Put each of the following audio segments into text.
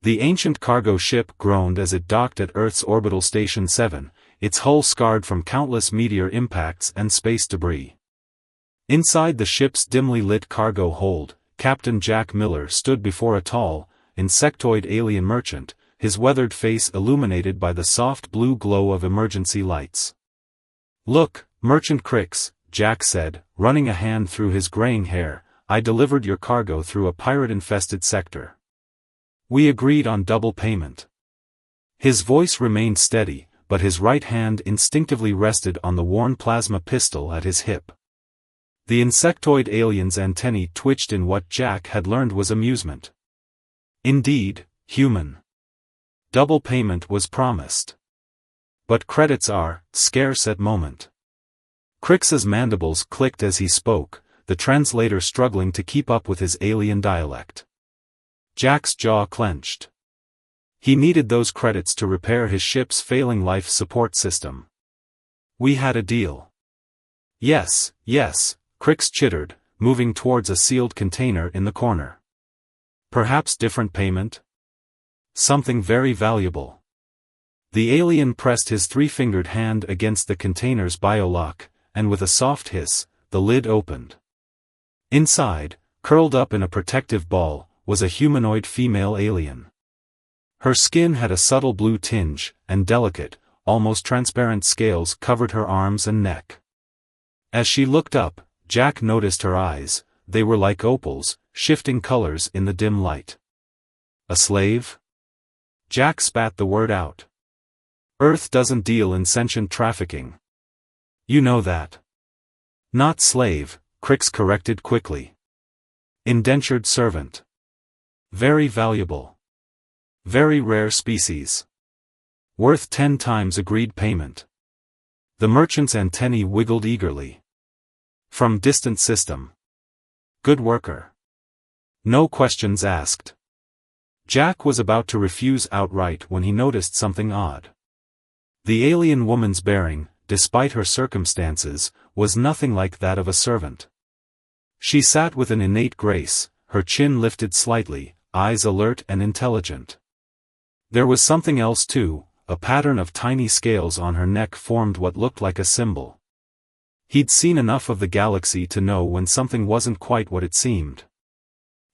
The ancient cargo ship groaned as it docked at Earth's orbital station 7, its hull scarred from countless meteor impacts and space debris. Inside the ship's dimly lit cargo hold, Captain Jack Miller stood before a tall, insectoid alien merchant, his weathered face illuminated by the soft blue glow of emergency lights. "Look, Merchant Crix," Jack said, running a hand through his graying hair, "I delivered your cargo through a pirate-infested sector. We agreed on double payment." His voice remained steady, but his right hand instinctively rested on the worn plasma pistol at his hip. The insectoid alien's antennae twitched in what Jack had learned was amusement. "Indeed, human. Double payment was promised. But credits are scarce at moment." Crix's mandibles clicked as he spoke, the translator struggling to keep up with his alien dialect. Jack's jaw clenched. He needed those credits to repair his ship's failing life support system. "We had a deal." Yes, Crix chittered, moving towards a sealed container in the corner. "Perhaps different payment? Something very valuable." The alien pressed his three-fingered hand against the container's biolock, and with a soft hiss, the lid opened. Inside, curled up in a protective ball, was a humanoid female alien. Her skin had a subtle blue tinge, and delicate, almost transparent scales covered her arms and neck. As she looked up, Jack noticed her eyes. They were like opals, shifting colors in the dim light. "A slave?" Jack spat the word out. "Earth doesn't deal in sentient trafficking. You know that." "Not slave," Crix corrected quickly. "Indentured servant. Very valuable. Very rare species. Worth 10 times agreed payment." The merchant's antennae wiggled eagerly. "From distant system. Good worker. No questions asked." Jack was about to refuse outright when he noticed something odd. The alien woman's bearing, despite her circumstances, was nothing like that of a servant. She sat with an innate grace, her chin lifted slightly, eyes alert and intelligent. There was something else too. A pattern of tiny scales on her neck formed what looked like a symbol. He'd seen enough of the galaxy to know when something wasn't quite what it seemed.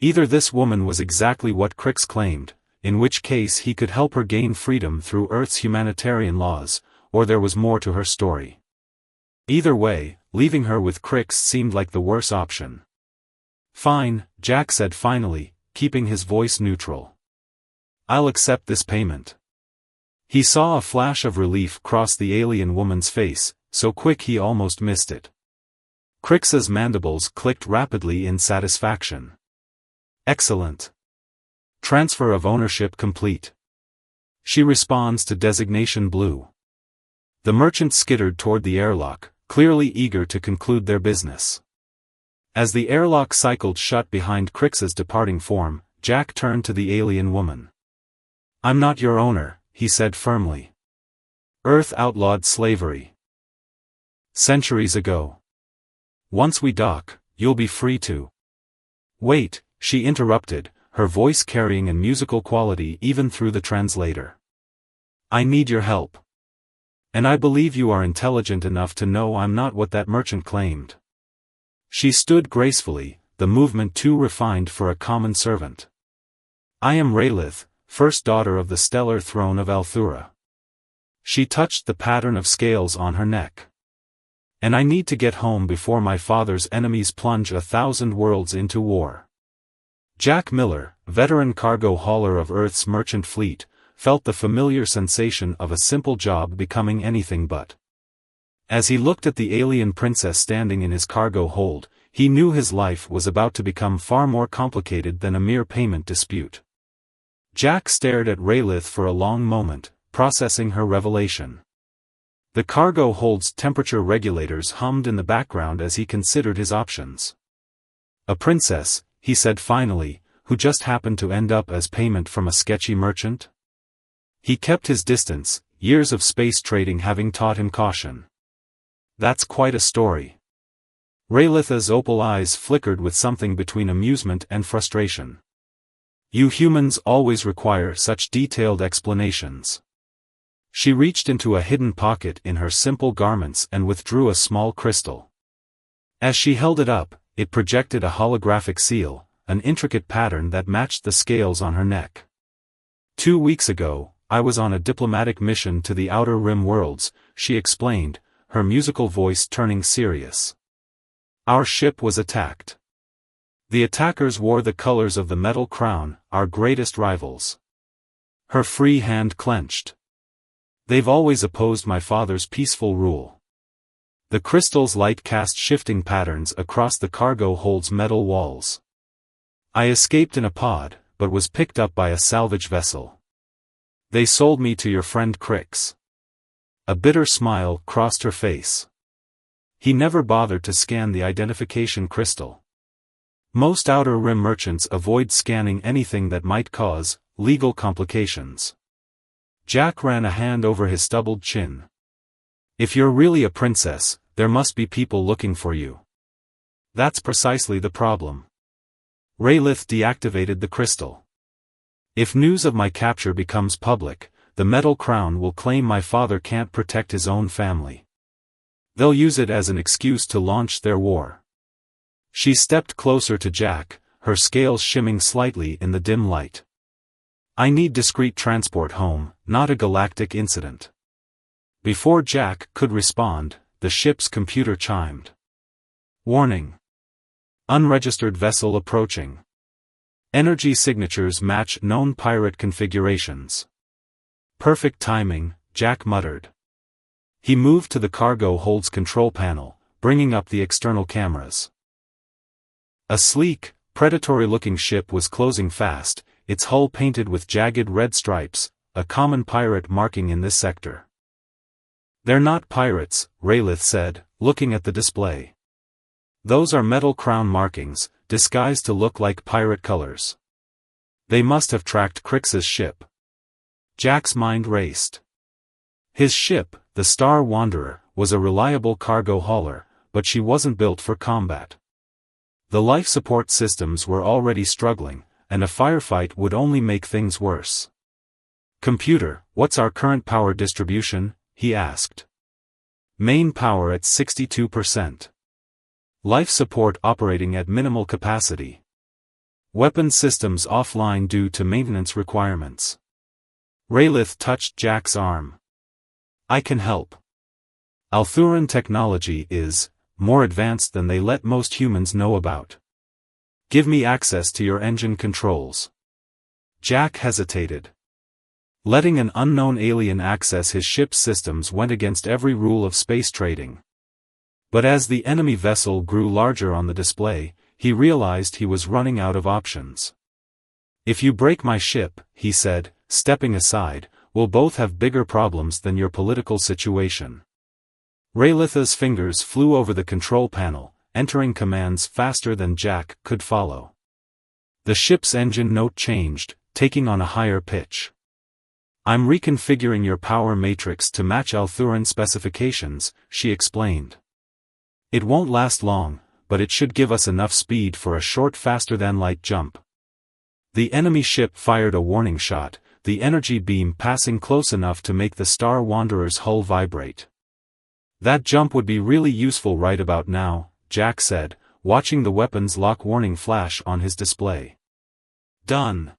Either this woman was exactly what Crix claimed, in which case he could help her gain freedom through Earth's humanitarian laws, or there was more to her story. Either way, leaving her with Crix seemed like the worse option. "Fine," Jack said finally, keeping his voice neutral. "I'll accept this payment." He saw a flash of relief cross the alien woman's face, so quick he almost missed it. Crix's mandibles clicked rapidly in satisfaction. "Excellent. Transfer of ownership complete. She responds to designation blue." The merchant skittered toward the airlock, clearly eager to conclude their business. As the airlock cycled shut behind Crix's departing form, Jack turned to the alien woman. "I'm not your owner," he said firmly. "Earth outlawed slavery centuries ago. Once we dock, you'll be free to—" "Wait," she interrupted, her voice carrying a musical quality even through the translator. "I need your help. And I believe you are intelligent enough to know I'm not what that merchant claimed." She stood gracefully, the movement too refined for a common servant. "I am Raylith, first daughter of the stellar throne of Althura." She touched the pattern of scales on her neck. "And I need to get home before my father's enemies plunge 1,000 worlds into war." Jack Miller, veteran cargo hauler of Earth's merchant fleet, felt the familiar sensation of a simple job becoming anything but. As he looked at the alien princess standing in his cargo hold, he knew his life was about to become far more complicated than a mere payment dispute. Jack stared at Raylith for a long moment, processing her revelation. The cargo hold's temperature regulators hummed in the background as he considered his options. "A princess," he said finally, "who just happened to end up as payment from a sketchy merchant?" He kept his distance, years of space trading having taught him caution. "That's quite a story." Raylith's opal eyes flickered with something between amusement and frustration. You humans always require such detailed explanations. She reached into a hidden pocket in her simple garments and withdrew a small crystal. As she held it up, it projected a holographic seal, an intricate pattern that matched the scales on her neck. 2 weeks ago, I was on a diplomatic mission to the Outer Rim worlds, she explained, her musical voice turning serious. Our ship was attacked. The attackers wore the colors of the Metal Crown, our greatest rivals. Her free hand clenched. They've always opposed my father's peaceful rule. The crystal's light cast shifting patterns across the cargo hold's metal walls. I escaped in a pod, but was picked up by a salvage vessel. They sold me to your friend Crix. A bitter smile crossed her face. He never bothered to scan the identification crystal. Most Outer Rim merchants avoid scanning anything that might cause legal complications. Jack ran a hand over his stubbled chin. If you're really a princess, there must be people looking for you. That's precisely the problem. Raylith deactivated the crystal. If news of my capture becomes public, the Metal Crown will claim my father can't protect his own family. They'll use it as an excuse to launch their war. She stepped closer to Jack, her scales shimming slightly in the dim light. I need discreet transport home, not a galactic incident. Before Jack could respond, the ship's computer chimed. Warning. Unregistered vessel approaching. Energy signatures match known pirate configurations. Perfect timing, Jack muttered. He moved to the cargo hold's control panel, bringing up the external cameras. A sleek, predatory-looking ship was closing fast, its hull painted with jagged red stripes, a common pirate marking in this sector. They're not pirates, Raylith said, looking at the display. Those are Metal Crown markings, disguised to look like pirate colors. They must have tracked Crix's ship. Jack's mind raced. His ship, the Star Wanderer, was a reliable cargo hauler, but she wasn't built for combat. The life support systems were already struggling, and a firefight would only make things worse. Computer, what's our current power distribution? He asked. Main power at 62%. Life support operating at minimal capacity. Weapon systems offline due to maintenance requirements. Raylith touched Jack's arm. I can help. Althuran technology is more advanced than they let most humans know about. Give me access to your engine controls. Jack hesitated. Letting an unknown alien access his ship's systems went against every rule of space trading. But as the enemy vessel grew larger on the display, he realized he was running out of options. If you break my ship, he said, stepping aside, we'll both have bigger problems than your political situation. Raylith's fingers flew over the control panel, entering commands faster than Jack could follow. The ship's engine note changed, taking on a higher pitch. I'm reconfiguring your power matrix to match Althuran specifications, she explained. It won't last long, but it should give us enough speed for a short faster-than-light jump. The enemy ship fired a warning shot, the energy beam passing close enough to make the Star Wanderer's hull vibrate. That jump would be really useful right about now, Jack said, watching the weapons lock warning flash on his display. Done.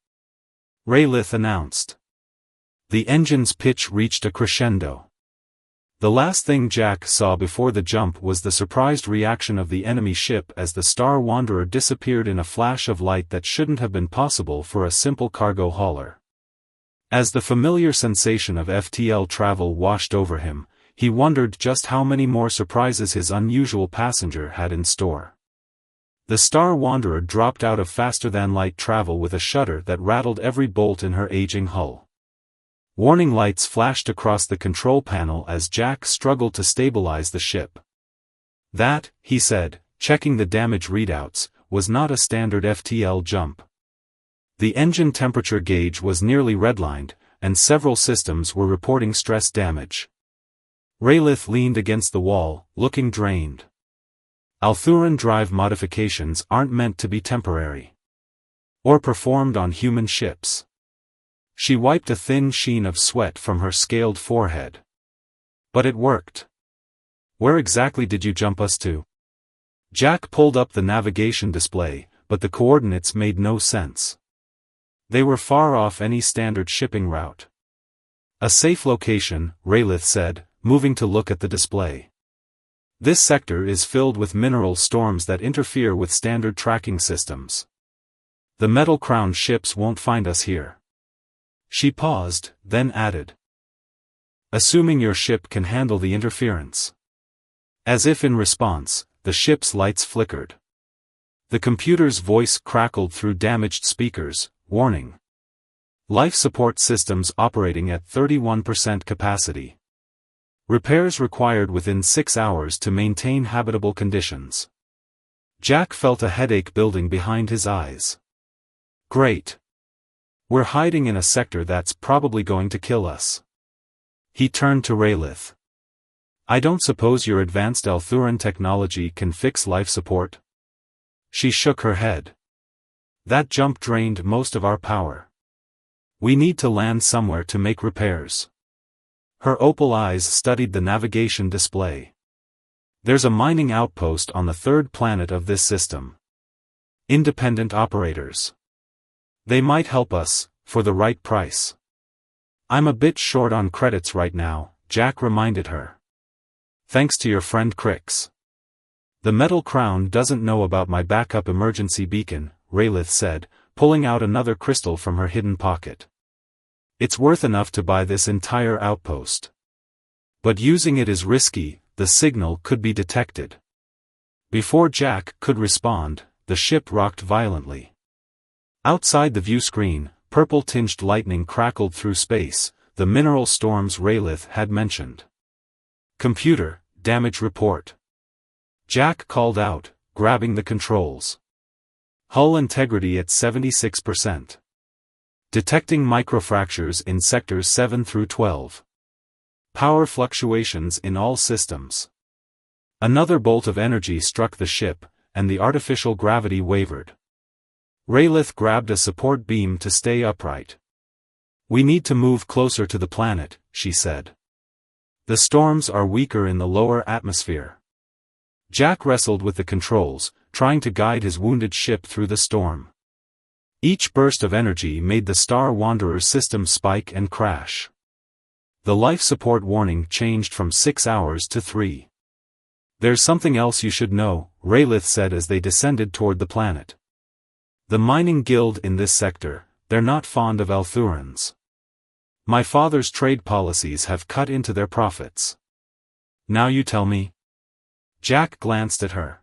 Raylith announced. The engine's pitch reached a crescendo. The last thing Jack saw before the jump was the surprised reaction of the enemy ship as the Star Wanderer disappeared in a flash of light that shouldn't have been possible for a simple cargo hauler. As the familiar sensation of FTL travel washed over him, he wondered just how many more surprises his unusual passenger had in store. The Star Wanderer dropped out of faster-than-light travel with a shudder that rattled every bolt in her aging hull. Warning lights flashed across the control panel as Jack struggled to stabilize the ship. That, he said, checking the damage readouts, was not a standard FTL jump. The engine temperature gauge was nearly redlined, and several systems were reporting stress damage. Raylith leaned against the wall, looking drained. Althuran drive modifications aren't meant to be temporary. Or performed on human ships. She wiped a thin sheen of sweat from her scaled forehead. But it worked. Where exactly did you jump us to? Jack pulled up the navigation display, but the coordinates made no sense. They were far off any standard shipping route. A safe location, Raylith said, moving to look at the display. This sector is filled with mineral storms that interfere with standard tracking systems. The metal-crowned ships won't find us here. She paused, then added. Assuming your ship can handle the interference. As if in response, the ship's lights flickered. The computer's voice crackled through damaged speakers, warning. Life support systems operating at 31% capacity. Repairs required within 6 hours to maintain habitable conditions. Jack felt a headache building behind his eyes. Great. We're hiding in a sector that's probably going to kill us. He turned to Raylith. I don't suppose your advanced Althuran technology can fix life support? She shook her head. That jump drained most of our power. We need to land somewhere to make repairs. Her opal eyes studied the navigation display. There's a mining outpost on the third planet of this system. Independent operators. They might help us, for the right price. I'm a bit short on credits right now, Jack reminded her. Thanks to your friend Crix. The metal crown doesn't know about my backup emergency beacon, Raylith said, pulling out another crystal from her hidden pocket. It's worth enough to buy this entire outpost. But using it is risky, the signal could be detected. Before Jack could respond, the ship rocked violently. Outside the view screen, purple-tinged lightning crackled through space, the mineral storms Raylith had mentioned. Computer, damage report. Jack called out, grabbing the controls. Hull integrity at 76%. Detecting microfractures in sectors 7 through 12. Power fluctuations in all systems. Another bolt of energy struck the ship, and the artificial gravity wavered. Raylith grabbed a support beam to stay upright. We need to move closer to the planet, she said. The storms are weaker in the lower atmosphere. Jack wrestled with the controls, trying to guide his wounded ship through the storm. Each burst of energy made the Star Wanderer's system spike and crash. The life support warning changed from 6 hours to 3. There's something else you should know, Raylith said as they descended toward the planet. The mining guild in this sector, they're not fond of Althurans. My father's trade policies have cut into their profits. Now you tell me. Jack glanced at her.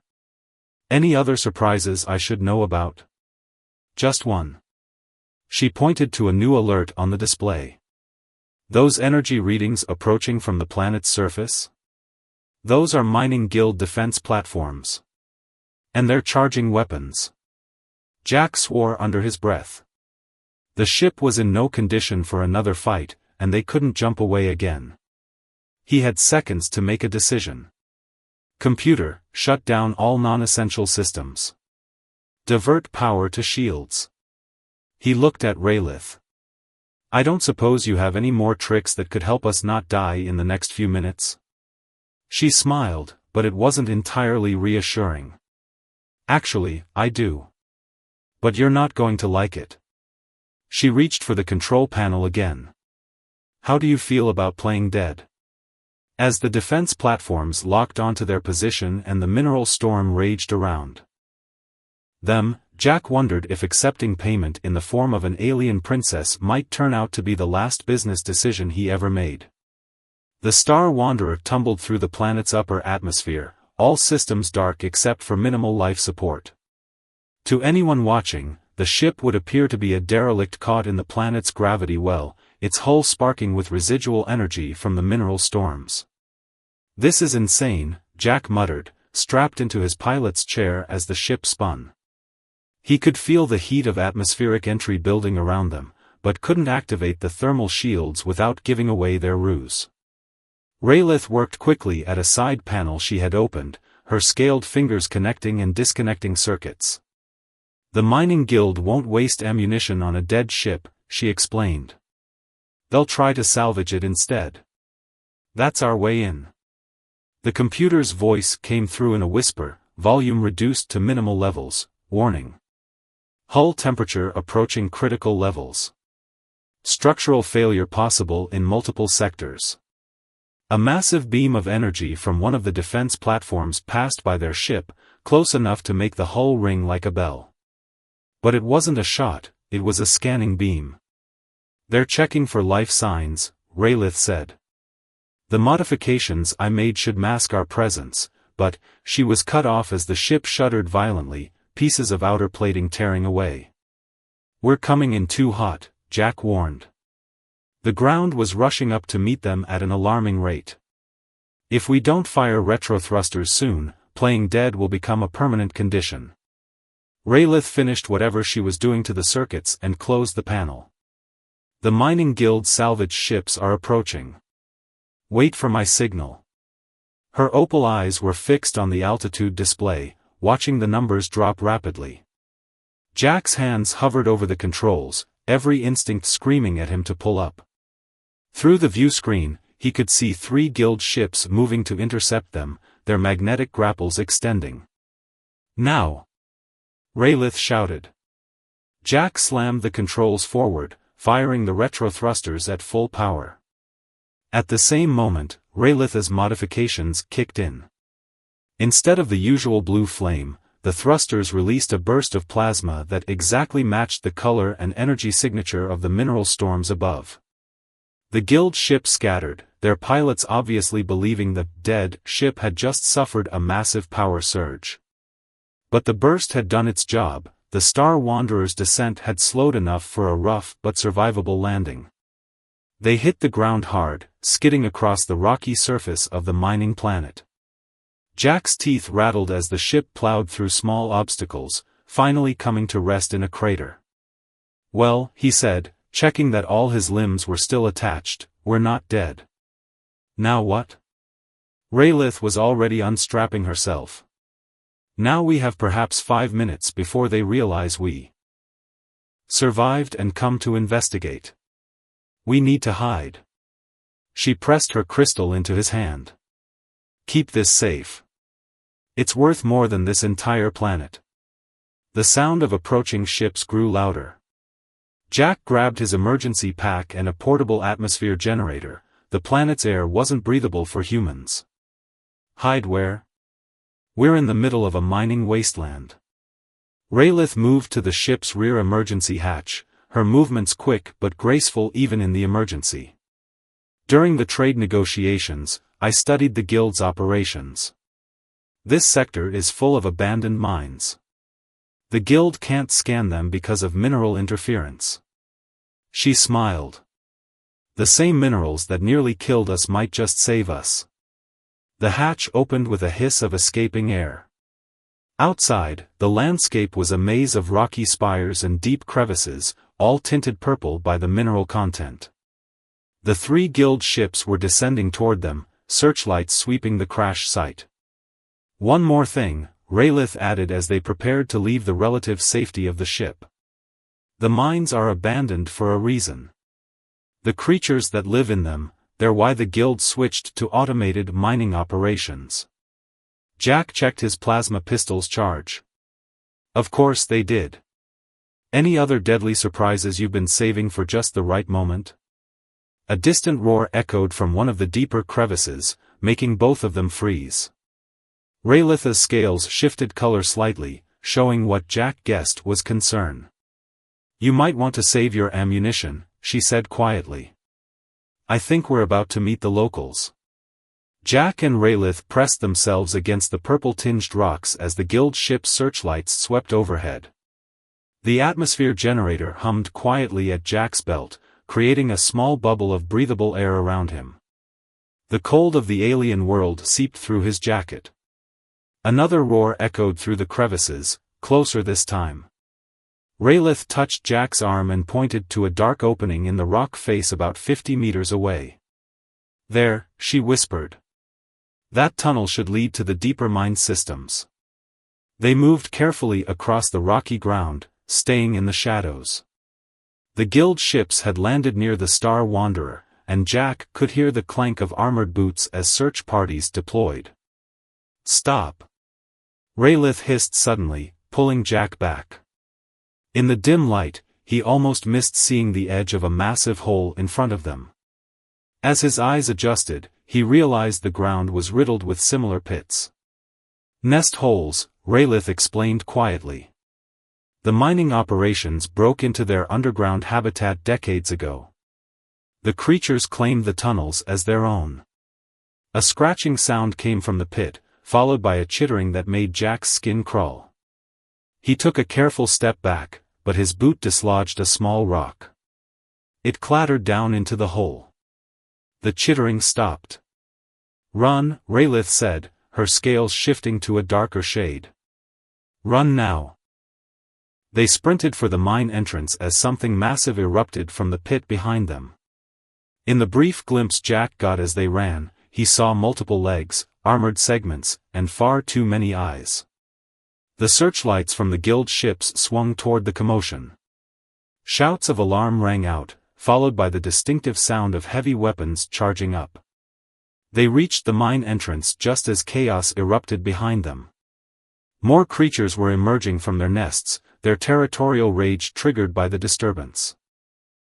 Any other surprises I should know about? Just one. She pointed to a new alert on the display. Those energy readings approaching from the planet's surface? Those are mining guild defense platforms. And they're charging weapons. Jack swore under his breath. The ship was in no condition for another fight, and they couldn't jump away again. He had seconds to make a decision. Computer, shut down all non-essential systems. Divert power to shields. He looked at Raylith. I don't suppose you have any more tricks that could help us not die in the next few minutes? She smiled, but it wasn't entirely reassuring. Actually, I do. But you're not going to like it. She reached for the control panel again. How do you feel about playing dead? As the defense platforms locked onto their position and the mineral storm raged around them, Jack wondered if accepting payment in the form of an alien princess might turn out to be the last business decision he ever made. The Star Wanderer tumbled through the planet's upper atmosphere, all systems dark except for minimal life support. To anyone watching, the ship would appear to be a derelict caught in the planet's gravity well, its hull sparking with residual energy from the mineral storms. This is insane, Jack muttered, strapped into his pilot's chair as the ship spun. He could feel the heat of atmospheric entry building around them, but couldn't activate the thermal shields without giving away their ruse. Raylith worked quickly at a side panel she had opened, her scaled fingers connecting and disconnecting circuits. The mining guild won't waste ammunition on a dead ship, she explained. They'll try to salvage it instead. That's our way in. The computer's voice came through in a whisper, volume reduced to minimal levels. Warning. Hull temperature approaching critical levels. Structural failure possible in multiple sectors. A massive beam of energy from one of the defense platforms passed by their ship, close enough to make the hull ring like a bell. But it wasn't a shot, it was a scanning beam. They're checking for life signs, Raylith said. The modifications I made should mask our presence, but, she was cut off as the ship shuddered violently, pieces of outer plating tearing away. We're coming in too hot, Jack warned. The ground was rushing up to meet them at an alarming rate. If we don't fire retrothrusters soon, playing dead will become a permanent condition. Raylith finished whatever she was doing to the circuits and closed the panel. The mining guild salvage ships are approaching. Wait for my signal. Her opal eyes were fixed on the altitude display, watching the numbers drop rapidly. Jack's hands hovered over the controls, every instinct screaming at him to pull up. Through the view screen, he could see 3 guild ships moving to intercept them, their magnetic grapples extending. Now! Raylith shouted. Jack slammed the controls forward, firing the retrothrusters at full power. At the same moment, Raylith's modifications kicked in. Instead of the usual blue flame, the thrusters released a burst of plasma that exactly matched the color and energy signature of the mineral storms above. The guild ship scattered, their pilots obviously believing the dead ship had just suffered a massive power surge. But the burst had done its job, the Star Wanderer's descent had slowed enough for a rough but survivable landing. They hit the ground hard, skidding across the rocky surface of the mining planet. Jack's teeth rattled as the ship plowed through small obstacles, finally coming to rest in a crater. Well, he said, checking that all his limbs were still attached, we're not dead. Now what? Raylith was already unstrapping herself. Now we have perhaps 5 minutes before they realize we survived and come to investigate. We need to hide. She pressed her crystal into his hand. Keep this safe. It's worth more than this entire planet. The sound of approaching ships grew louder. Jack grabbed his emergency pack and a portable atmosphere generator. The planet's air wasn't breathable for humans. Hide where? We're in the middle of a mining wasteland. Raylith moved to the ship's rear emergency hatch, her movements quick but graceful even in the emergency. During the trade negotiations, I studied the guild's operations. This sector is full of abandoned mines. The guild can't scan them because of mineral interference. She smiled. The same minerals that nearly killed us might just save us. The hatch opened with a hiss of escaping air. Outside, the landscape was a maze of rocky spires and deep crevices, all tinted purple by the mineral content. The 3 guild ships were descending toward them, searchlights sweeping the crash site. One more thing, Raylith added as they prepared to leave the relative safety of the ship. The mines are abandoned for a reason. The creatures that live in them, they're why the guild switched to automated mining operations. Jack checked his plasma pistol's charge. Of course they did. Any other deadly surprises you've been saving for just the right moment? A distant roar echoed from one of the deeper crevices, making both of them freeze. Raylith's scales shifted color slightly, showing what Jack guessed was concern. You might want to save your ammunition, she said quietly. I think we're about to meet the locals. Jack and Raylith pressed themselves against the purple-tinged rocks as the guild ship's searchlights swept overhead. The atmosphere generator hummed quietly at Jack's belt, creating a small bubble of breathable air around him. The cold of the alien world seeped through his jacket. Another roar echoed through the crevices, closer this time. Raylith touched Jack's arm and pointed to a dark opening in the rock face about 50 meters away. There, she whispered. That tunnel should lead to the deeper mine systems. They moved carefully across the rocky ground, staying in the shadows. The guild ships had landed near the Star Wanderer, and Jack could hear the clank of armored boots as search parties deployed. "Stop!" Raylith hissed suddenly, pulling Jack back. In the dim light, he almost missed seeing the edge of a massive hole in front of them. As his eyes adjusted, he realized the ground was riddled with similar pits. "Nest holes," Raylith explained quietly. The mining operations broke into their underground habitat decades ago. The creatures claimed the tunnels as their own. A scratching sound came from the pit, followed by a chittering that made Jack's skin crawl. He took a careful step back, but his boot dislodged a small rock. It clattered down into the hole. The chittering stopped. "Run," Raylith said, her scales shifting to a darker shade. "Run now." They sprinted for the mine entrance as something massive erupted from the pit behind them. In the brief glimpse Jack got as they ran, he saw multiple legs, armored segments, and far too many eyes. The searchlights from the guild ships swung toward the commotion. Shouts of alarm rang out, followed by the distinctive sound of heavy weapons charging up. They reached the mine entrance just as chaos erupted behind them. More creatures were emerging from their nests, their territorial rage triggered by the disturbance.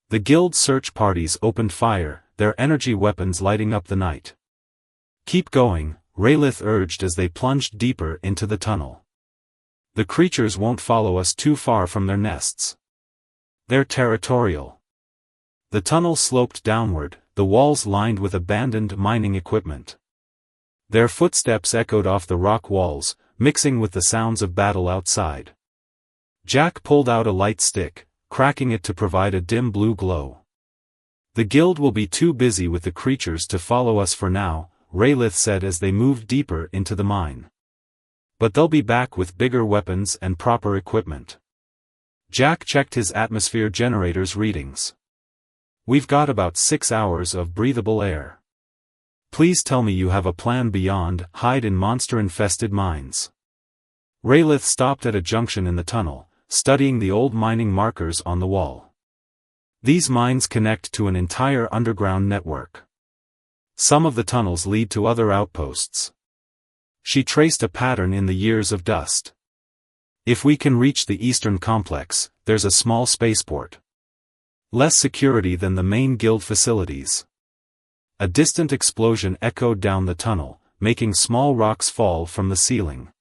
The guild search parties opened fire, their energy weapons lighting up the night. "Keep going," Raylith urged as they plunged deeper into the tunnel. "The creatures won't follow us too far from their nests. They're territorial." The tunnel sloped downward, the walls lined with abandoned mining equipment. Their footsteps echoed off the rock walls, mixing with the sounds of battle outside. Jack pulled out a light stick, cracking it to provide a dim blue glow. "The guild will be too busy with the creatures to follow us for now," Raylith said as they moved deeper into the mine. "But they'll be back with bigger weapons and proper equipment." Jack checked his atmosphere generator's readings. "We've got about 6 hours of breathable air. Please tell me you have a plan beyond hide in monster-infested mines." Raylith stopped at a junction in the tunnel, studying the old mining markers on the wall. These mines connect to an entire underground network. Some of the tunnels lead to other outposts. She traced a pattern in the years of dust. "If we can reach the eastern complex, there's a small spaceport. Less security than the main guild facilities." A distant explosion echoed down the tunnel, making small rocks fall from the ceiling.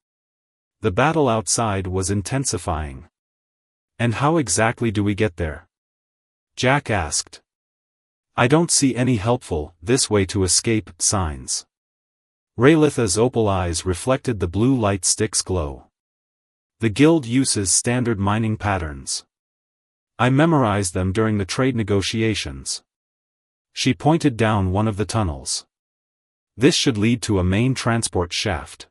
The battle outside was intensifying. "And how exactly do we get there?" Jack asked. "I don't see any helpful this way to escape signs." Raylith's opal eyes reflected the blue light stick's glow. "The guild uses standard mining patterns. I memorized them during the trade negotiations." She pointed down one of the tunnels. "This should lead to a main transport shaft.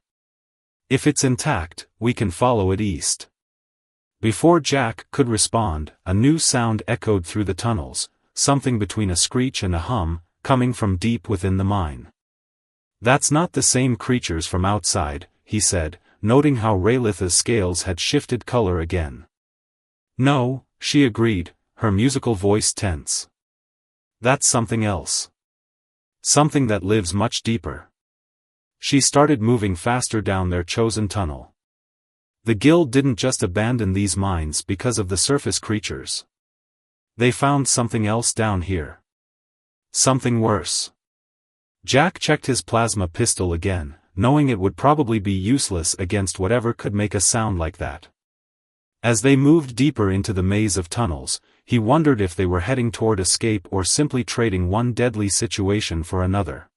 If it's intact, we can follow it east." Before Jack could respond, a new sound echoed through the tunnels, something between a screech and a hum, coming from deep within the mine. "That's not the same creatures from outside," he said, noting how Raylith's scales had shifted color again. "No," she agreed, her musical voice tense. "That's something else. Something that lives much deeper." She started moving faster down their chosen tunnel. The guild didn't just abandon these mines because of the surface creatures. They found something else down here. Something worse. Jack checked his plasma pistol again, knowing it would probably be useless against whatever could make a sound like that. As they moved deeper into the maze of tunnels, he wondered if they were heading toward escape or simply trading one deadly situation for another.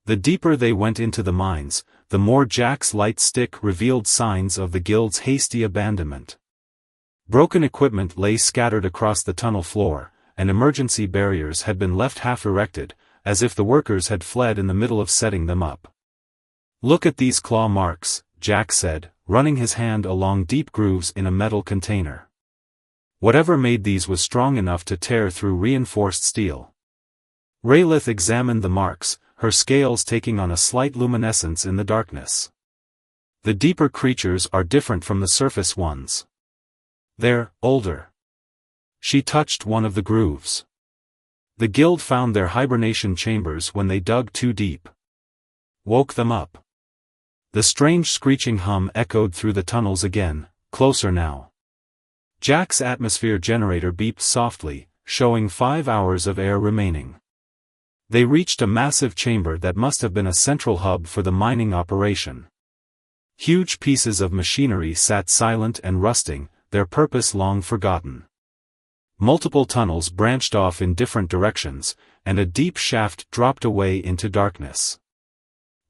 The deeper they went into the mines, the more Jack's light stick revealed signs of the guild's hasty abandonment. Broken equipment lay scattered across the tunnel floor, and emergency barriers had been left half erected, as if the workers had fled in the middle of setting them up. "Look at these claw marks," Jack said, running his hand along deep grooves in a metal container. Whatever made these was strong enough to tear through reinforced steel. Raylith examined the marks, her scales taking on a slight luminescence in the darkness. The deeper creatures are different from the surface ones. They're older. She touched one of the grooves. The guild found their hibernation chambers when they dug too deep. Woke them up. The strange screeching hum echoed through the tunnels again, closer now. Jack's atmosphere generator beeped softly, showing 5 hours of air remaining. They reached a massive chamber that must have been a central hub for the mining operation. Huge pieces of machinery sat silent and rusting, their purpose long forgotten. Multiple tunnels branched off in different directions, and a deep shaft dropped away into darkness.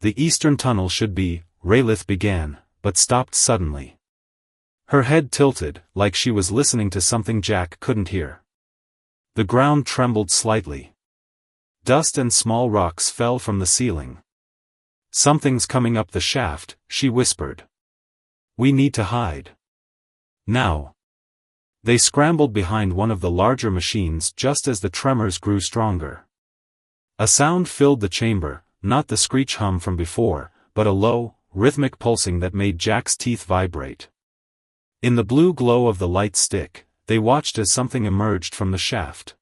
The eastern tunnel should be, Raylith began, but stopped suddenly. Her head tilted, like she was listening to something Jack couldn't hear. The ground trembled slightly. Dust and small rocks fell from the ceiling. "Something's coming up the shaft," she whispered. "We need to hide. Now." They scrambled behind one of the larger machines just as the tremors grew stronger. A sound filled the chamber, not the screech hum from before, but a low, rhythmic pulsing that made Jack's teeth vibrate. In the blue glow of the light stick, they watched as something emerged from the shaft.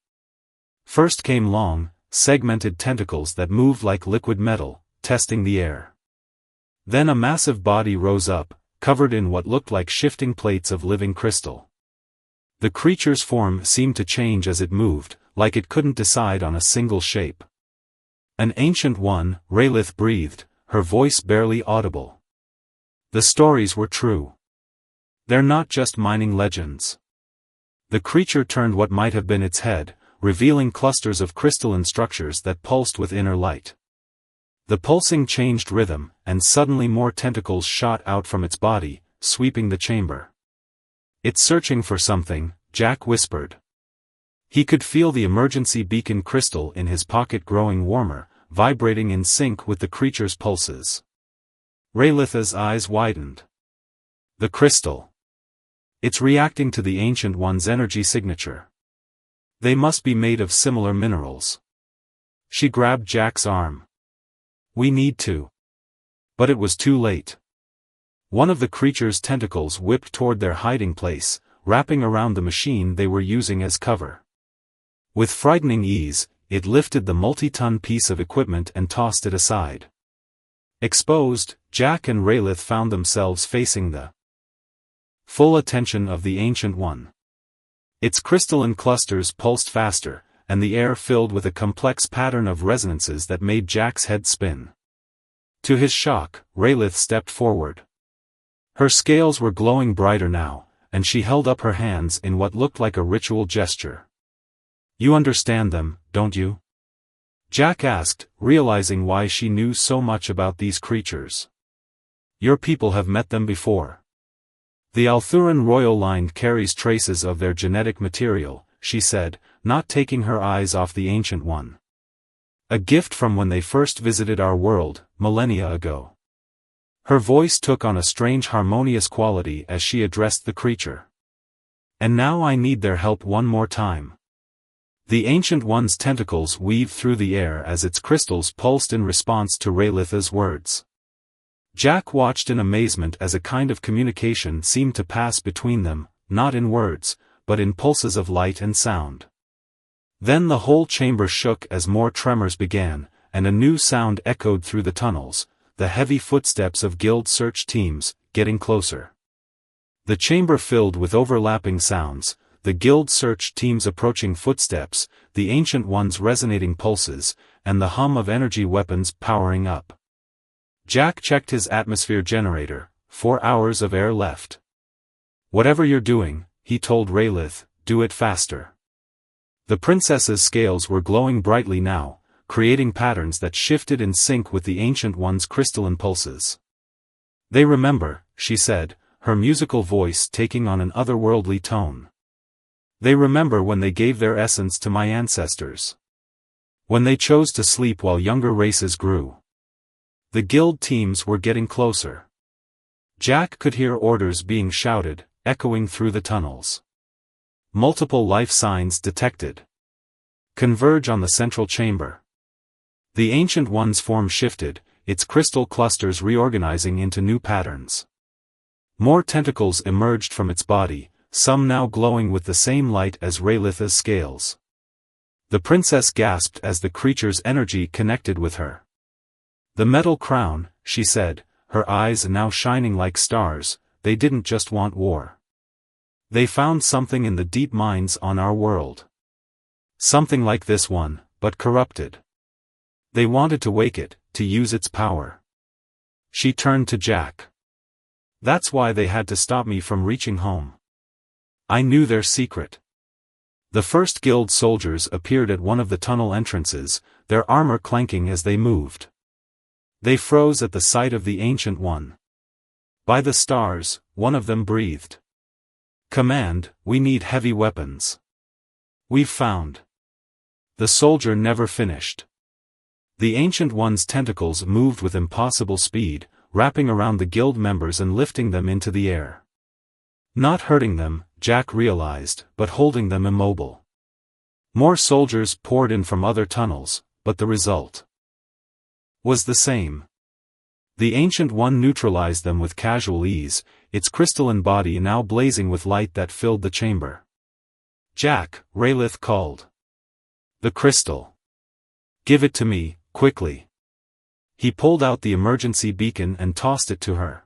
First came long, segmented tentacles that moved like liquid metal, testing the air. Then a massive body rose up, covered in what looked like shifting plates of living crystal. The creature's form seemed to change as it moved, like it couldn't decide on a single shape. "An ancient one," Raylith breathed, her voice barely audible. The stories were true. They're not just mining legends. The creature turned what might have been its head, revealing clusters of crystalline structures that pulsed with inner light. The pulsing changed rhythm, and suddenly more tentacles shot out from its body, sweeping the chamber. "It's searching for something," Jack whispered. He could feel the emergency beacon crystal in his pocket growing warmer, vibrating in sync with the creature's pulses. Raylith's eyes widened. "The crystal. It's reacting to the Ancient One's energy signature. They must be made of similar minerals." She grabbed Jack's arm. "We need to." But it was too late. One of the creature's tentacles whipped toward their hiding place, wrapping around the machine they were using as cover. With frightening ease, it lifted the multi-ton piece of equipment and tossed it aside. Exposed, Jack and Raylith found themselves facing the full attention of the Ancient One. Its crystalline clusters pulsed faster, and the air filled with a complex pattern of resonances that made Jack's head spin. To his shock, Raylith stepped forward. Her scales were glowing brighter now, and she held up her hands in what looked like a ritual gesture. "You understand them, don't you?" Jack asked, realizing why she knew so much about these creatures. "Your people have met them before. The Althuran royal line carries traces of their genetic material," she said, not taking her eyes off the Ancient One. "A gift from when they first visited our world, millennia ago." Her voice took on a strange harmonious quality as she addressed the creature. "And now I need their help one more time." The Ancient One's tentacles weaved through the air as its crystals pulsed in response to Raylith's words. Jack watched in amazement as a kind of communication seemed to pass between them, not in words, but in pulses of light and sound. Then the whole chamber shook as more tremors began, and a new sound echoed through the tunnels, the heavy footsteps of guild search teams, getting closer. The chamber filled with overlapping sounds, the guild search teams approaching footsteps, the Ancient One's resonating pulses, and the hum of energy weapons powering up. Jack checked his atmosphere generator, 4 hours of air left. "Whatever you're doing," he told Raylith, "do it faster." The princess's scales were glowing brightly now, creating patterns that shifted in sync with the Ancient One's crystalline pulses. "They remember," she said, her musical voice taking on an otherworldly tone. "They remember when they gave their essence to my ancestors. When they chose to sleep while younger races grew." The guild teams were getting closer. Jack could hear orders being shouted, echoing through the tunnels. Multiple life signs detected. Converge on the central chamber. The Ancient One's form shifted, its crystal clusters reorganizing into new patterns. More tentacles emerged from its body, some now glowing with the same light as Rayletha's scales. The princess gasped as the creature's energy connected with her. "The metal crown," she said, her eyes now shining like stars. "They didn't just want war. They found something in the deep mines on our world. Something like this one, but corrupted. They wanted to wake it, to use its power." She turned to Jack. "That's why they had to stop me from reaching home. I knew their secret." The first guild soldiers appeared at one of the tunnel entrances, their armor clanking as they moved. They froze at the sight of the Ancient One. "By the stars," one of them breathed. "Command, we need heavy weapons. We've found." The soldier never finished. The Ancient One's tentacles moved with impossible speed, wrapping around the guild members and lifting them into the air. Not hurting them, Jack realized, but holding them immobile. More soldiers poured in from other tunnels, but the result was the same. The Ancient One neutralized them with casual ease, its crystalline body now blazing with light that filled the chamber. "Jack," Raylith called. "The crystal. Give it to me, quickly." He pulled out the emergency beacon and tossed it to her.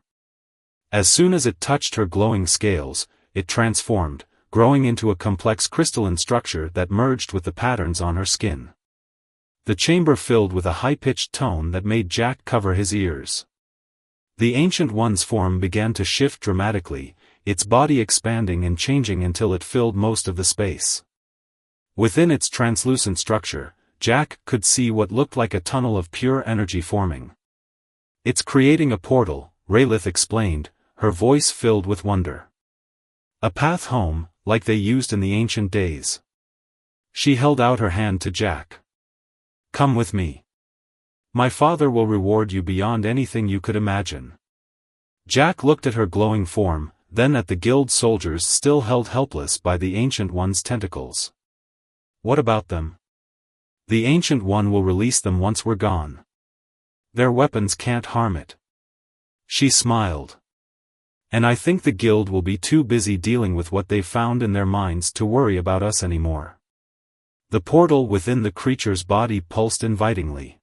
As soon as it touched her glowing scales, it transformed, growing into a complex crystalline structure that merged with the patterns on her skin. The chamber filled with a high-pitched tone that made Jack cover his ears. The Ancient One's form began to shift dramatically, its body expanding and changing until it filled most of the space. Within its translucent structure, Jack could see what looked like a tunnel of pure energy forming. "It's creating a portal," Raylith explained, her voice filled with wonder. "A path home, like they used in the ancient days." She held out her hand to Jack. "Come with me. My father will reward you beyond anything you could imagine." Jack looked at her glowing form, then at the guild soldiers still held helpless by the Ancient One's tentacles. "What about them?" "The Ancient One will release them once we're gone. Their weapons can't harm it." She smiled. "And I think the guild will be too busy dealing with what they've found in their minds to worry about us anymore." The portal within the creature's body pulsed invitingly.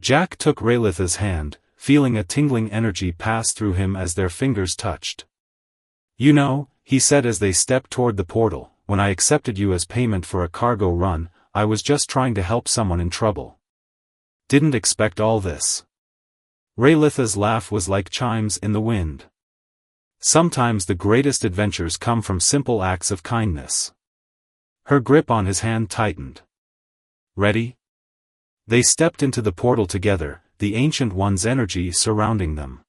Jack took Raylitha's hand, feeling a tingling energy pass through him as their fingers touched. "You know," he said as they stepped toward the portal, "when I accepted you as payment for a cargo run, I was just trying to help someone in trouble. Didn't expect all this." Raylitha's laugh was like chimes in the wind. "Sometimes the greatest adventures come from simple acts of kindness." Her grip on his hand tightened. "Ready?" They stepped into the portal together, the Ancient One's energy surrounding them.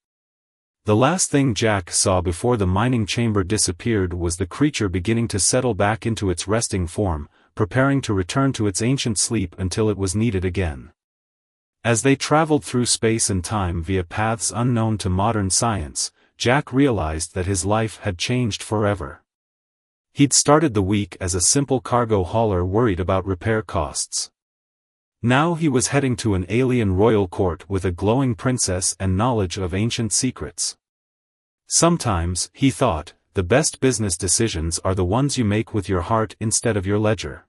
The last thing Jack saw before the mining chamber disappeared was the creature beginning to settle back into its resting form, preparing to return to its ancient sleep until it was needed again. As they traveled through space and time via paths unknown to modern science, Jack realized that his life had changed forever. He'd started the week as a simple cargo hauler worried about repair costs. Now he was heading to an alien royal court with a glowing princess and knowledge of ancient secrets. Sometimes, he thought, the best business decisions are the ones you make with your heart instead of your ledger.